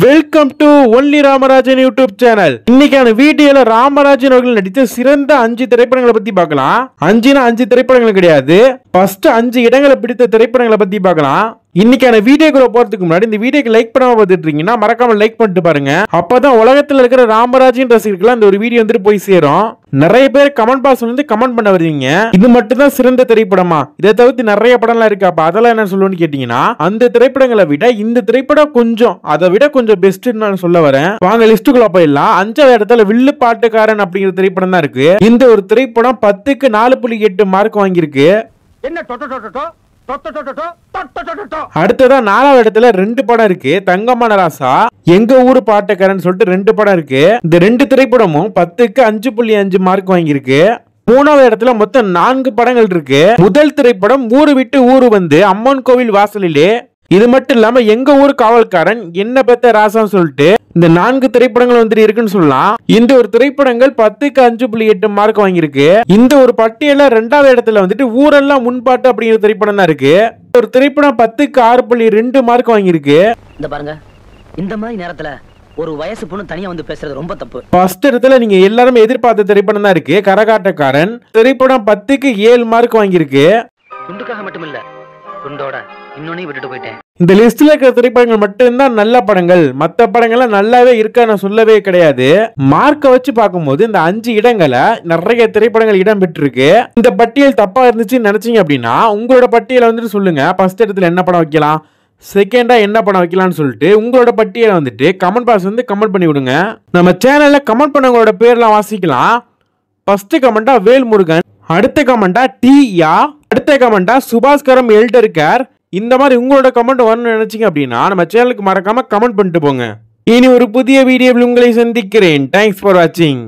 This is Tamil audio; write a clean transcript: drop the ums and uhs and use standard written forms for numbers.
Welcome to only Ramarajan YouTube channel. இன்னைக்கான வீடியோல ராமராஜன் அவர்கள் நடித்த சிறந்த 5 திரைப்படங்களை பத்தி பார்க்கலாம். 5 திரைப்படங்கள் கிடையாது, ஃபர்ஸ்ட் 5 இடங்களை பிடித்த திரைப்படங்களை பத்தி பார்க்கலாம். இன்னைக்கான வீடியோக்குள்ள போறதுக்கு முன்னாடி இந்த வீடியோக்கு லைக் பண்ணாம பார்த்துட்டு இருக்கீங்கன்னா மறக்காம லைக் பண்ணிட்டு பாருங்க. அப்பதான் உலகத்துல இருக்கிற ராமராஜன் ரசிகர்கள் இந்த ஒரு வீடியோ வந்துட்டு போய் சேரும். நிறைய பேர் கமெண்ட் பாக்ஸ்ல இருந்து கமெண்ட் பண்ண வருவீங்க, இது மட்டும் தான் சிறந்த திரைப்படமா, இதை தவிர்த்து நிறைய படம்லாம் இருக்கு, அப்ப அதெல்லாம் என்ன சொல்லுன்னு கேட்டீங்கன்னா, அந்த திரைப்படங்களை விட இந்த திரைப்படம் கொஞ்சம் அதை விட கொஞ்சம் பெஸ்ட் நான் சொல்ல வரேன். வாங்க லிஸ்டுக்குள்ள போயிடலாம். 5வது இடத்துல வில்லு பாட்டுக்காரன் அப்படிங்கிற திரைப்படம் தான் இருக்கு. இந்த ஒரு திரைப்படம் 10க்கு 4.8 மார்க் வாங்கியிருக்கு. அடுத்ததா 4வது இடத்துல 2 படம் இருக்கு. தங்கமான ராசா, எங்க ஊரு பாட்டுக்காரன் சொல்லிட்டு 2 படம் இருக்கு. இந்த 2 திரைப்படமும் 10க்கு 5.5 மார்க் வாங்கியிருக்கு. 3வது இடத்துல மொத்தம் 4 படங்கள் இருக்கு. முதல் திரைப்படம் ஊரு விட்டு ஊரு வந்து அம்மன் கோவில் வாசலிலே. இது மட்டும் இல்லாம எங்க ஊர் காவல்காரன், என்ன பெத்த ராசான்னு சொல்லிட்டு இந்த 4 திரைப்படங்கள் வந்துட்டு இருக்குன்னு சொல்லலாம். இந்த ஒரு திரைப்படங்கள் 10க்கு 5.8 மார்க் வாங்கியிருக்கு. இந்த ஒரு பட்டியல 2வது இடத்துல வந்துட்டு ஊரெல்லாம் முன்பாட்டு அப்படிங்கிற திரைப்படம் தான் இருக்கு. ஒரு திரைப்படம் 10க்கு 6.2 மார்க் வாங்கியிருக்கு. இந்த பாருங்க, இந்த மாதிரி நேரத்துல ஒரு வயசு பொண்ணு தனியா வந்து பேசுறது ரொம்ப தப்பு. ஃபர்ஸ்ட் இடத்துல நீங்க எல்லாரும் எதிர்பார்த்த திரைப்படம் தான் இருக்கு, கரகாட்டக்காரன். திரைப்படம் 10க்கு 7 மார்க் வாங்கியிருக்கு. துண்டுக்காக மட்டும் இல்ல, துண்டோட இன்னொன்னு விட்டுட்டு போயிட்டேன். இந்த லிஸ்ட்ல இருக்கிற திரைப்படங்கள் மட்டும்தான் நல்ல படங்கள், மற்ற படங்கள்லாம் நல்லாவே இருக்கா நான் சொல்லவே கிடையாது. மார்க்கை வச்சு பார்க்கும்போது இந்த 5 இடங்களை நிறைய திரைப்படங்கள் இடம் பெற்றிருக்கு. இந்த பட்டியல் தப்பா இருந்துச்சுன்னு நினைச்சீங்க அப்படின்னா உங்களோட பட்டியலை வந்துட்டு சொல்லுங்க. ஃபர்ஸ்ட் இடத்துல என்ன படம் வைக்கலாம், செகண்டா என்ன படம் வைக்கலாம்னு சொல்லிட்டு உங்களோட பட்டியலை வந்துட்டு கமெண்ட் பாக்ஸ் வந்து கமெண்ட் பண்ணி விடுங்க. நம்ம சேனல்ல கமெண்ட் பண்ணவங்களோட பேர்லாம் வாசிக்கலாம். ஃபர்ஸ்ட் கமெண்டா வேல்முருகன், அடுத்த கமெண்டா டியா, அடுத்த கமெண்டா சுபாஸ்கரம் எல்டர் கேர். இந்த மாதிரி உங்களோட கமெண்ட் வரணும்னு நினைச்சீங்க அப்படின்னா நம்ம சேனலுக்கு மறக்காம கமெண்ட் பண்ணிட்டு போங்க. இனி ஒரு புதிய வீடியோவில் உங்களை சந்திக்கிறேன். தேங்க்ஸ் ஃபார் வாட்சிங்.